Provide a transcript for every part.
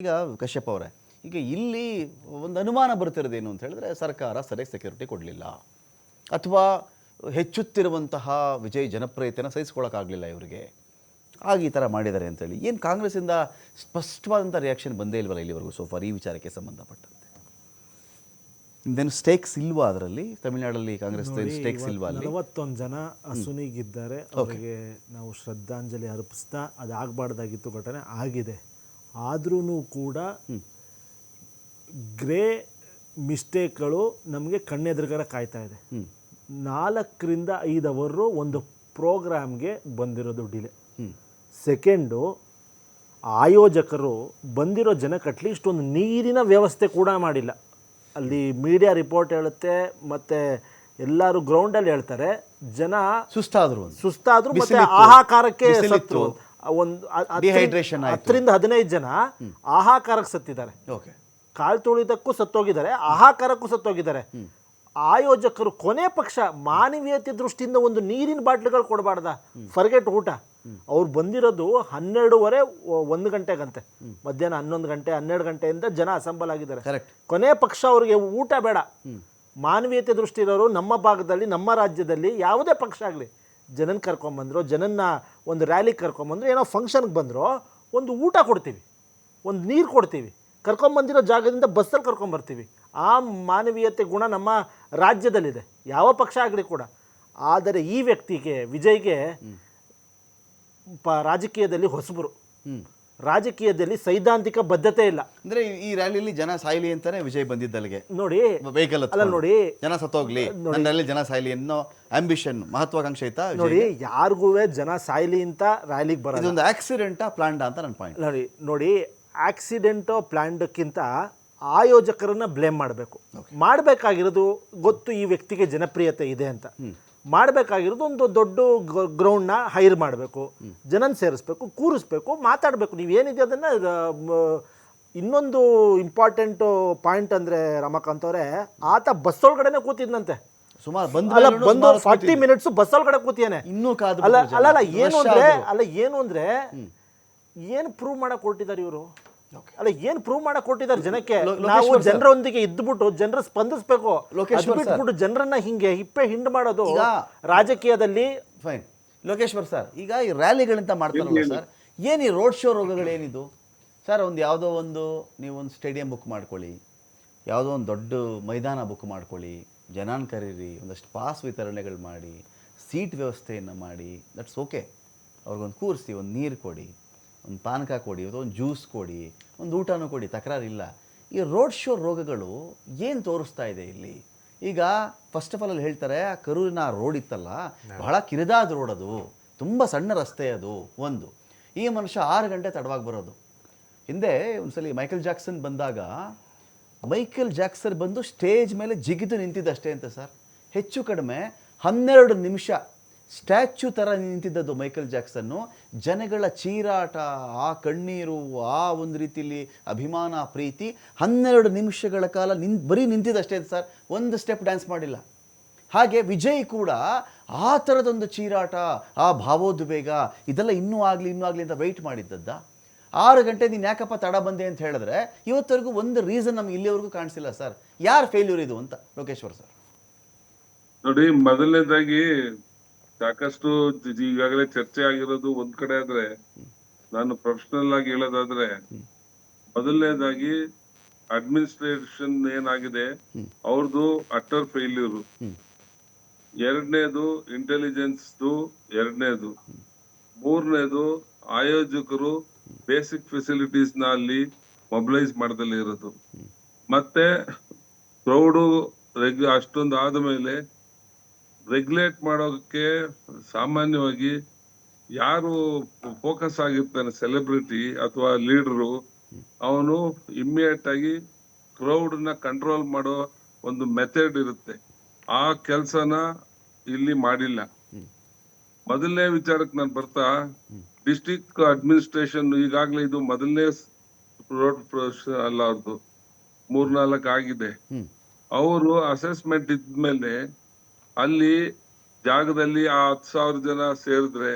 ಈಗ ಕಶ್ಯಪ್ ಅವರೇ, ಈಗ ಇಲ್ಲಿ ಒಂದು ಅನುಮಾನ ಬರ್ತಿರೋದೇನು ಅಂತ ಹೇಳಿದ್ರೆ ಸರ್ಕಾರ ಸರಿಯಾಗಿ ಸೆಕ್ಯೂರಿಟಿ ಕೊಡಲಿಲ್ಲ ಅಥವಾ ಹೆಚ್ಚುತ್ತಿರುವಂತಹ ವಿಜಯ್ ಜನಪ್ರಿಯತೆಯನ್ನು ಸಹಿಸ್ಕೊಳ್ಳೋಕ್ಕಾಗಲಿಲ್ಲ ಇವರಿಗೆ, ಆಗ ಈ ಥರ ಮಾಡಿದ್ದಾರೆ ಅಂತೇಳಿ ಏನು ಕಾಂಗ್ರೆಸ್ಸಿಂದ ಸ್ಪಷ್ಟವಾದಂಥ ರಿಯಾಕ್ಷನ್ ಬಂದೇ ಇಲ್ವಲ್ಲ ಇಲ್ಲಿವರೆಗೂ ಸೋಫಾರ್ ಈ ವಿಚಾರಕ್ಕೆ ಸಂಬಂಧಪಟ್ಟಂತೆ? ನಿಮ್ದೇನು ಸ್ಟೇಕ್ಸ್ ಇಲ್ವಾ ಅದರಲ್ಲಿ? ತಮಿಳುನಾಡಲ್ಲಿ ಕಾಂಗ್ರೆಸ್ ಸ್ಟೇಕ್ಸ್ ಇಲ್ವಾ? 41 ಜನ ಅಸುನೀಗಿದ್ದಾರೆ, ಅವರಿಗೆ ನಾವು ಶ್ರದ್ಧಾಂಜಲಿ ಅರ್ಪಿಸ್ತಾ ಅದು ಆಗಬಾರ್ದಾಗಿತ್ತು, ಘಟನೆ ಆಗಿದೆ. ಆದ್ರೂ ಕೂಡ ಗ್ರೇ ಮಿಸ್ಟೇಕ್ಗಳು ನಮಗೆ ಕಣ್ಣೆದುರುಗಡೆ ಕಾಯ್ತಾ ಇದೆ. 4 ರಿಂದ 5 ಅವರು ಒಂದು ಪ್ರೋಗ್ರಾಮ್ಗೆ ಬಂದಿರೋದು ಡಿಲೇ. ಸೆಕೆಂಡು, ಆಯೋಜಕರು ಬಂದಿರೋ ಜನಕ್ಕೆ ಅಟ್ಲೀಸ್ಟ್ ಒಂದು ನೀರಿನ ವ್ಯವಸ್ಥೆ ಕೂಡ ಮಾಡಿಲ್ಲ. ಅಲ್ಲಿ ಮೀಡಿಯಾ ರಿಪೋರ್ಟ್ ಹೇಳುತ್ತೆ, ಮತ್ತು ಎಲ್ಲರೂ ಗ್ರೌಂಡಲ್ಲಿ ಹೇಳ್ತಾರೆ, ಜನ ಸುಸ್ತಾದ್ರು ಮತ್ತು ಆಹಾಕಾರಕ್ಕೆ ಸತ್ತು. ಒಂದು 10 ರಿಂದ 15 ಜನ ಆಹಾಕಾರಕ್ಕೆ ಸತ್ತಿದ್ದಾರೆ. ಕಾಲು ತುಳಿದಕ್ಕೂ ಸತ್ತೋಗಿದ್ದಾರೆ, ಆಹಾಕಾರಕ್ಕೂ ಸತ್ತೋಗಿದ್ದಾರೆ. ಆಯೋಜಕರು ಕೊನೆ ಪಕ್ಷ ಮಾನವೀಯತೆ ದೃಷ್ಟಿಯಿಂದ ಒಂದು ನೀರಿನ ಬಾಟ್ಲಿಗಳು ಕೊಡಬಾರ್ದ? ಫರ್ಗೆಟ್ ಊಟ. ಅವ್ರು ಬಂದಿರೋದು 12:30 1 ಗಂಟೆಗಂತೆ, ಮಧ್ಯಾಹ್ನ 11 ಗಂಟೆ 12 ಗಂಟೆಯಿಂದ ಜನ ಅಸೆಂಬಲ್ ಆಗಿದ್ದಾರೆ. ಕೊನೆ ಪಕ್ಷ ಅವ್ರಿಗೆ ಊಟ ಬೇಡ. ಮಾನವೀಯತೆ ದೃಷ್ಟಿ ಇರೋರು ನಮ್ಮ ಭಾಗದಲ್ಲಿ, ನಮ್ಮ ರಾಜ್ಯದಲ್ಲಿ ಯಾವುದೇ ಪಕ್ಷ ಆಗಲಿ, ಜನನ ಕರ್ಕೊಂಬಂದ್ರು, ಜನನ್ನ ಒಂದು ರ್ಯಾಲಿಗೆ ಕರ್ಕೊಂಬಂದ್ರು, ಏನೋ ಫಂಕ್ಷನ್ಗೆ ಬಂದ್ರು, ಒಂದು ಊಟ ಕೊಡ್ತೀವಿ, ಒಂದು ನೀರು ಕೊಡ್ತೀವಿ, ಕರ್ಕೊಂಬಂದಿರೋ ಜಾಗದಿಂದ ಬಸ್ಸಲ್ಲಿ ಕರ್ಕೊಂಬರ್ತೀವಿ. ಆ ಮಾನವೀಯತೆ ಗುಣ ನಮ್ಮ ರಾಜ್ಯದಲ್ಲಿದೆ, ಯಾವ ಪಕ್ಷ ಆಗಲಿ ಕೂಡ. ಆದರೆ ಈ ವ್ಯಕ್ತಿಗೆ, ವಿಜಯ್ಗೆ ರಾಜಕೀಯದಲ್ಲಿ ಹೊಸಬರು, ರಾಜಕೀಯದಲ್ಲಿ ಸೈದ್ಧಾಂತಿಕ ಬದ್ಧತೆ ಇಲ್ಲ. ಅಂದ್ರೆ ಈ ರ್ಯಾಲಿಯಲ್ಲಿ ಜನ ಸಾಯ್ಲಿ ಅಂತಾನೆ ವಿಜಯ್ ಬಂದಿದ್ದಲ್ಲಿಗೆ ನೋಡಿ, ವೆಹಿಕಲ್ ಅಲ್ಲ ನೋಡಿ, ಜನ ಸತ್ತೋಗ್ಲಿ, ನನ್ನ ಜನ ಸಾಯ್ಲಿ ಅನ್ನೋ ಆಂಬಿಷನ್, ಮಹತ್ವಾಕಾಂಕ್ಷೆ ಐತಾ ನೋಡಿ. ಯಾರಿಗೂ ಜನ ಸಾಯ್ಲಿ ಅಂತ ರ್ಯಾಲಿಗೆ ಬರೋದು ಇದೊಂದು ಆಕ್ಸಿಡೆಂಟಾ ಪ್ಲಾನ್ಡ್ ಅಂತ ನನ್ನ ಪಾಯಿಂಟ್. ನೋಡಿ, ಆಕ್ಸಿಡೆಂಟೋ ಪ್ಲಾನ್ಡ್ಕ್ಕಿಂತ ಆಯೋಜಕರನ್ನ ಬ್ಲೇಮ್ ಮಾಡಬೇಕು. ಮಾಡಬೇಕಾಗಿರೋದು ಗೊತ್ತು, ಈ ವ್ಯಕ್ತಿಗೆ ಜನಪ್ರಿಯತೆ ಇದೆ ಅಂತ. ಮಾಡಬೇಕಾಗಿರೋದು ಒಂದು ದೊಡ್ಡ ಗ್ರೌಂಡ್ನ ಹೈರ್ ಮಾಡಬೇಕು, ಜನನ ಸೇರಿಸ್ಬೇಕು, ಕೂರಿಸ್ಬೇಕು, ಮಾತಾಡಬೇಕು. ನೀವೇನಿದೆ ಅದನ್ನು. ಇನ್ನೊಂದು ಇಂಪಾರ್ಟೆಂಟ್ ಪಾಯಿಂಟ್ ಅಂದರೆ ರಮಾಕಾಂತ್ ಅವರೇ, ಆತ ಬಸ್ ಒಳಗಡೆನೆ ಕೂತಿದ್ನಂತೆ ಸುಮಾರು ಬಂದು 40 ಮಿನಿಟ್ಸ್ ಬಸ್ ಒಳಗಡೆ ಕೂತಿಯಾನೆ. ಇನ್ನೂ ಏನು ಅಂದರೆ ಏನು ಪ್ರೂವ್ ಮಾಡಕ್ಕೆ ಹೊರಟಿದ್ದಾರೆ ಇವರು? ಏನು ಪ್ರೂವ್ ಮಾಡಕ್ ಕೊಟ್ಟಿದ್ದಾರೆ ಜನಕ್ಕೆ? ನಾವು ಜನರೊಂದಿಗೆ ಇದ್ಬಿಟ್ಟು ಜನರ ಸ್ಪಂದಿಸ್ಬೇಕು, ಬಿಟ್ಬಿಟ್ಟು ಜನರನ್ನ ಹಿಂಗೆ ಹಿಪ್ಪೆ ಹಿಂಡು ಮಾಡೋದು ರಾಜಕೀಯದಲ್ಲಿ ಫೈನ್. ಲೋಕೇಶ್ವರ್ ಸರ್, ಈಗ ಈ ರ್ಯಾಲಿಗಳಂತ ಮಾಡ್ತಾರಲ್ಲ ಸರ್, ಏನು ಈ ರೋಡ್ ಶೋ ರೋಗಗಳೇನಿದು ಸರ್? ಯಾವುದೋ ಒಂದು ನೀವೊಂದು ಸ್ಟೇಡಿಯಂ ಬುಕ್ ಮಾಡ್ಕೊಳ್ಳಿ, ಯಾವುದೋ ಒಂದು ದೊಡ್ಡ ಮೈದಾನ ಬುಕ್ ಮಾಡ್ಕೊಳ್ಳಿ, ಜನಾನ್ ಕರೀರಿ, ಒಂದಷ್ಟು ಪಾಸ್ ವಿತರಣೆಗಳು ಮಾಡಿ, ಸೀಟ್ ವ್ಯವಸ್ಥೆಯನ್ನು ಮಾಡಿ, ದಟ್ಸ್ ಓಕೆ. ಅವ್ರಿಗೊಂದು ಕೂರಿಸಿ, ಒಂದು ನೀರು ಕೊಡಿ, ಒಂದು ಪಾನಕ ಕೊಡಿ, ಒಂದು ಜ್ಯೂಸ್ ಕೊಡಿ, ಒಂದು ಊಟನೂ ಕೊಡಿ, ತಕರಾರಿಲ್ಲ. ಈ ರೋಡ್ ಶೋ ರೋಗಗಳು ಏನು ತೋರಿಸ್ತಾ ಇದೆ ಇಲ್ಲಿ? ಈಗ ಫಸ್ಟ್ ಆಫ್ ಆಲ್ ಅಲ್ಲಿ ಹೇಳ್ತಾರೆ, ಆ ಕರೂರಿನ ರೋಡ್ ಇತ್ತಲ್ಲ, ಬಹಳ ಕಿರಿದಾದ ರೋಡ್, ಅದು ತುಂಬ ಸಣ್ಣ ರಸ್ತೆ ಅದು. ಒಂದು, ಈ ಮನುಷ್ಯ 6 ಗಂಟೆ ತಡವಾಗಿ ಬರೋದು. ಹಿಂದೆ ಒಂದ್ಸಲಿ ಮೈಕಲ್ ಜಾಕ್ಸನ್ ಬಂದಾಗ, ಮೈಕಲ್ ಜಾಕ್ಸನ್ ಬಂದು ಸ್ಟೇಜ್ ಮೇಲೆ ಜಿಗಿದು ನಿಂತಿದ್ದಷ್ಟೇ ಅಂತ ಸರ್, ಹೆಚ್ಚು ಕಡಿಮೆ 12 ನಿಮಿಷ ಸ್ಟ್ಯಾಚ್ಯೂ ಥರ ನಿಂತಿದ್ದದ್ದು ಮೈಕಲ್ ಜಾಕ್ಸನ್ನು. ಜನಗಳ ಚೀರಾಟ, ಆ ಕಣ್ಣೀರು, ಆ ಒಂದು ರೀತಿಯಲ್ಲಿ ಅಭಿಮಾನ, ಪ್ರೀತಿ, 12 ನಿಮಿಷಗಳ ಕಾಲ ಬರೀ ನಿಂತಿದ್ದಷ್ಟೇ ಸರ್, ಒಂದು ಸ್ಟೆಪ್ ಡ್ಯಾನ್ಸ್ ಮಾಡಿಲ್ಲ. ಹಾಗೆ ವಿಜಯ್ ಕೂಡ ಆ ಥರದೊಂದು ಚೀರಾಟ, ಆ ಭಾವೋದ್ವೇಗ, ಇದೆಲ್ಲ ಇನ್ನೂ ಆಗಲಿ ಅಂತ ವೆಯ್ಟ್ ಮಾಡಿದ್ದದ್ದ. 6 ಗಂಟೆ ನೀನು ಯಾಕಪ್ಪ ತಡ ಬಂದೆ ಅಂತ ಹೇಳಿದ್ರೆ, ಇವತ್ತವರೆಗೂ ಒಂದು ರೀಸನ್ ನಮ್ಗೆ ಇಲ್ಲಿವರೆಗೂ ಕಾಣಿಸಿಲ್ಲ ಸರ್. ಯಾರು ಫೇಲ್ಯೂರ್ ಇದು ಅಂತ ಲೋಕೇಶ್ವರ್ ಸರ್? ನೋಡಿ, ಮೊದಲನೇದಾಗಿ ಸಾಕಷ್ಟು ಈಗಾಗಲೇ ಚರ್ಚೆ ಆಗಿರೋದು ಒಂದ್ ಕಡೆ ಆದ್ರೆ, ನಾನು ಪ್ರೊಫೆಷನಲ್ ಆಗಿ ಹೇಳೋದಾದ್ರೆ, ಮೊದಲನೇದಾಗಿ ಅಡ್ಮಿನಿಸ್ಟ್ರೇಷನ್ ಏನಾಗಿದೆ ಅವ್ರದ್ದು ಅಟರ್ ಫೇಲ್ಯೂರ್. ಎರಡನೇದು ಇಂಟೆಲಿಜೆನ್ಸ್, ಎರಡನೇದು. ಮೂರನೇದು ಆಯೋಜಕರು ಬೇಸಿಕ್ ಫೆಸಿಲಿಟೀಸ್ ನ ಅಲ್ಲಿ ಮೊಬಿಲೈಸ್ ಮಾಡ್ದಲ್ಲಿ ಇರೋದು. ಮತ್ತೆ ಕ್ರೌಡು ಅಷ್ಟೊಂದು ಆದ್ಮೇಲೆ ರೆಗ್ಯುಲೇಟ್ ಮಾಡೋಕೆ ಸಾಮಾನ್ಯವಾಗಿ ಯಾರು ಫೋಕಸ್ ಆಗಿರ್ತಾನೆ, ಸೆಲೆಬ್ರಿಟಿ ಅಥವಾ ಲೀಡರು, ಅವನು ಇಮ್ಮಿಡಿಯೇಟ್ ಆಗಿ ಕ್ರೌಡ್ನ ಕಂಟ್ರೋಲ್ ಮಾಡೋ ಒಂದು ಮೆಥಡ್ ಇರುತ್ತೆ. ಆ ಕೆಲಸನ ಇಲ್ಲಿ ಮಾಡಿಲ್ಲ. ಮೊದಲನೇ ವಿಚಾರಕ್ಕೆ ನಾನು ಬರ್ತಾ, ಡಿಸ್ಟ್ರಿಕ್ಟ್ ಅಡ್ಮಿನಿಸ್ಟ್ರೇಷನ್ ಈಗಾಗಲೇ ಇದು ಮೊದಲನೇ ರೋಡ್ ಅಲ್ಲ, ಅವ್ರದ್ದು 3-4 ಆಗಿದೆ. ಅವರು ಅಸೆಸ್ಮೆಂಟ್ ಇದ್ಮೇಲೆ ಅಲ್ಲಿ ಜಾಗದಲ್ಲಿ ಆ 10,000 ಜನ ಸೇರಿದ್ರೆ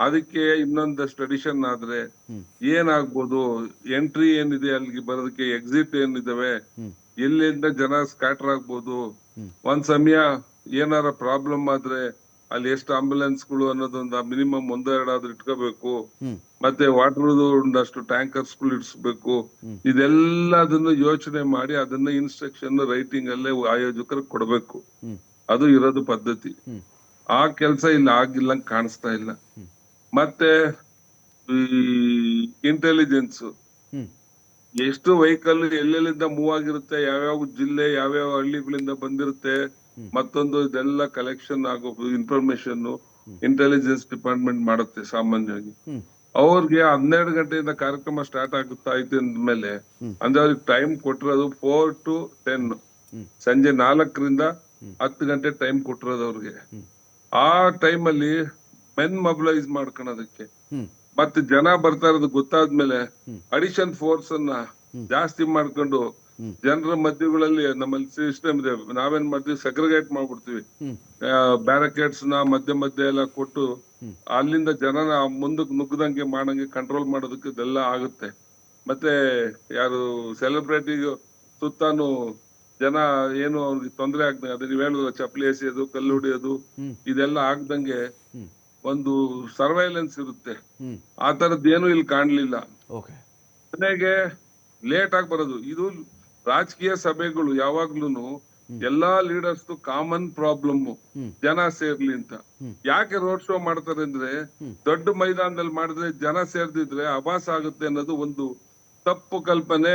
ಅದಕ್ಕೆ ಇನ್ನೊಂದಷ್ಟು ಅಡಿಷನ್ ಆದ್ರೆ ಏನಾಗ್ಬೋದು, ಎಂಟ್ರಿ ಏನಿದೆ ಅಲ್ಲಿಗೆ ಬರೋದಕ್ಕೆ, ಎಕ್ಸಿಟ್ ಏನಿದಾವೆ, ಎಲ್ಲಿಂದ ಜನ ಸ್ಕ್ಯಾಟರ್ ಆಗ್ಬೋದು, ಒಂದ್ ಸಮಯ ಏನಾರ ಪ್ರಾಬ್ಲಮ್ ಆದ್ರೆ ಅಲ್ಲಿ ಎಷ್ಟು ಆಂಬ್ಯುಲೆನ್ಸ್ಗಳು ಅನ್ನೋದೊಂದು ಮಿನಿಮಮ್ 1-2 ಆದ್ರೂ ಇಟ್ಕೋಬೇಕು. ಮತ್ತೆ ವಾಟರ್ ಒಂದಷ್ಟು ಟ್ಯಾಂಕರ್ಸ್ಗಳು ಇಡ್ಸ್ಬೇಕು. ಇದೆಲ್ಲದನ್ನು ಯೋಚನೆ ಮಾಡಿ ಅದನ್ನ ಇನ್ಸ್ಟ್ರಕ್ಷನ್ ರೈಟಿಂಗ್ ಅಲ್ಲೇ ಆಯೋಜಕರಿಗೆ ಕೊಡ್ಬೇಕು. ಅದು ಇರೋದು ಪದ್ಧತಿ. ಆ ಕೆಲಸ ಇಲ್ಲಿ ಆಗಿಲ್ಲಂಗ್ ಕಾಣಿಸ್ತಾ ಇಲ್ಲ. ಮತ್ತೆ ಈ ಇಂಟೆಲಿಜೆನ್ಸ್, ಎಷ್ಟು ವೆಹಿಕಲ್ ಎಲ್ಲೆಲ್ಲಿಂದ ಮೂವ್ ಆಗಿರುತ್ತೆ, ಯಾವ್ಯಾವ ಜಿಲ್ಲೆ ಯಾವ್ಯಾವ ಹಳ್ಳಿಗಳಿಂದ ಬಂದಿರುತ್ತೆ, ಮತ್ತೊಂದು ಇದೆಲ್ಲ ಕಲೆಕ್ಷನ್ ಆಗೋ ಇನ್ಫಾರ್ಮೇಶನ್ ಇಂಟೆಲಿಜೆನ್ಸ್ ಡಿಪಾರ್ಟ್ಮೆಂಟ್ ಮಾಡುತ್ತೆ ಸಾಮಾನ್ಯವಾಗಿ. ಅವ್ರಿಗೆ 12 ಗಂಟೆಯಿಂದ ಕಾರ್ಯಕ್ರಮ ಸ್ಟಾರ್ಟ್ ಆಗುತ್ತಾ ಐತೆ ಅಂದ್ಮೇಲೆ, ಅಂದ್ರೆ ಅವ್ರಿಗೆ ಟೈಮ್ ಕೊಟ್ಟಿರೋದು 4 to 10, ಸಂಜೆ 4ರಿಂದ 10 ಗಂಟೆ ಟೈಮ್ ಕೊಟ್ಟಿರೋದು ಅವ್ರಿಗೆ. ಆ ಟೈಮಲ್ಲಿ ಮೆನ್ ಮೊಬಿಲೈಸ್ ಮಾಡ್ಕೊಳೋದಕ್ಕೆ, ಮತ್ತೆ ಜನ ಬರ್ತಾ ಇರೋದು ಗೊತ್ತಾದ್ಮೇಲೆ ಅಡಿಷನ್ ಫೋರ್ಸ್ ಅನ್ನ ಜಾಸ್ತಿ ಮಾಡ್ಕೊಂಡು ಜನರ ಮಧ್ಯಗಳಲ್ಲಿ ನಮ್ಮಲ್ಲಿ ಸಿಸ್ಟಮ್ ಇದೆ. ನಾವೇನ್ ಮಾಡ್ತೀವಿ, ಸೆಗ್ರಿಗೇಟ್ ಮಾಡ್ಬಿಡ್ತೀವಿ. ಬ್ಯಾರಿಕೇಡ್ಸ್ ನ ಮಧ್ಯೆ ಎಲ್ಲ ಕೊಟ್ಟು ಅಲ್ಲಿಂದ ಜನನ ಮುಂದಕ್ಕೆ ನುಗ್ಗದಂಗೆ ಮಾಡಂಗೆ ಕಂಟ್ರೋಲ್ ಮಾಡೋದಕ್ಕೆ ಇದೆಲ್ಲ ಆಗುತ್ತೆ. ಮತ್ತೆ ಯಾರು ಸೆಲೆಬ್ರಿಟಿಗೂ ಸುತ್ತಾನು ಜನ ಏನು ಅವ್ರಿಗೆ ತೊಂದರೆ ಆಗ್ದಂಗೆ, ಅದೇ ನೀವ್ ಹೇಳಿದ್ರು ಚಪ್ಪಲಿ ಎಸೆಯೋದು, ಕಲ್ಲು ಹೊಡಿಯೋದು, ಇದೆಲ್ಲ ಆಗ್ದಂಗೆ ಒಂದು ಸರ್ವೈಲೆನ್ಸ್ ಇರುತ್ತೆ. ಆ ತರದ್ ಏನು ಇಲ್ಲಿ ಕಾಣ್ಲಿಲ್ಲ. ಮನೆಗೆ ಲೇಟ್ ಆಗಿ ಬರೋದು, ಇದು ರಾಜಕೀಯ ಸಭೆಗಳು ಯಾವಾಗ್ಲೂನು ಎಲ್ಲಾ ಲೀಡರ್ಸ್ ಕಾಮನ್ ಪ್ರಾಬ್ಲಮ್, ಜನ ಸೇರ್ಲಿ ಅಂತ. ಯಾಕೆ ರೋಡ್ ಶೋ ಮಾಡ್ತಾರೆ ಅಂದ್ರೆ, ದೊಡ್ಡ ಮೈದಾನದಲ್ಲಿ ಮಾಡಿದ್ರೆ ಜನ ಸೇರ್ದಿದ್ರೆ ಆಭಾಸ ಆಗುತ್ತೆ ಅನ್ನೋದು ಒಂದು ತಪ್ಪು ಕಲ್ಪನೆ.